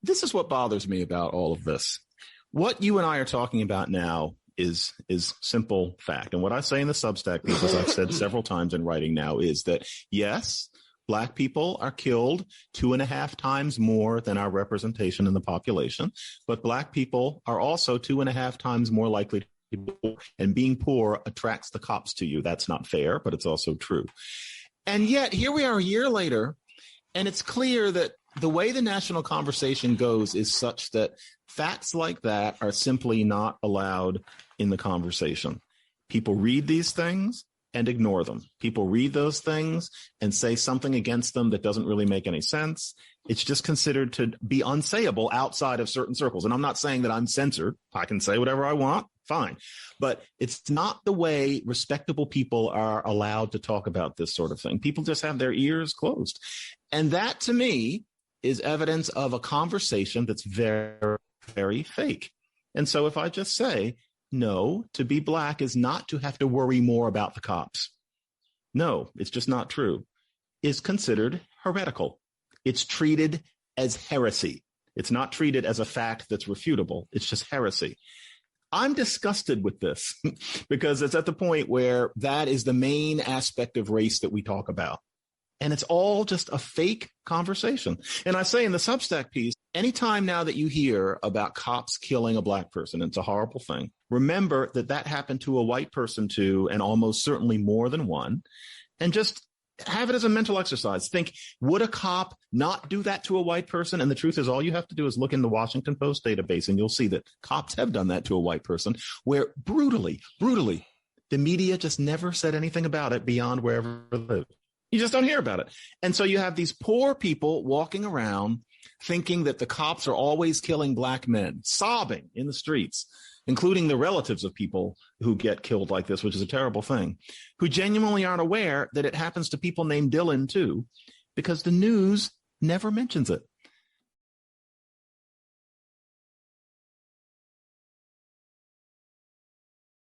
This is what bothers me about all of this. What you and I are talking about now is simple fact. And what I say in the Substack piece, as I've said several times in writing now, is that, yes, Black people are killed 2.5 times more than our representation in the population, but Black people are also 2.5 times more likely to be poor, and being poor attracts the cops to you. That's not fair, but it's also true. And yet here we are a year later, and it's clear that the way the national conversation goes is such that facts like that are simply not allowed in the conversation. People read these things and ignore them. People read those things and say something against them that doesn't really make any sense. It's just considered to be unsayable outside of certain circles. And I'm not saying that I'm censored. I can say whatever I want. Fine. But it's not the way respectable people are allowed to talk about this sort of thing. People just have their ears closed. And that, to me, is evidence of a conversation that's very, very fake. And so if I just say, no, to be Black is not to have to worry more about the cops. No, it's just not true. Is considered heretical. It's treated as heresy. It's not treated as a fact that's refutable. It's just heresy. I'm disgusted with this because it's at the point where that is the main aspect of race that we talk about. And it's all just a fake conversation. And I say in the Substack piece, anytime now that you hear about cops killing a Black person, it's a horrible thing. Remember that that happened to a white person too, and almost certainly more than one. And just have it as a mental exercise. Think, would a cop not do that to a white person? And the truth is, all you have to do is look in the Washington Post database and you'll see that cops have done that to a white person, where brutally, the media just never said anything about it beyond wherever they live. You just don't hear about it. And so you have these poor people walking around thinking that the cops are always killing Black men, sobbing in the streets, including the relatives of people who get killed like this, which is a terrible thing, who genuinely aren't aware that it happens to people named Dylan too, because the news never mentions it.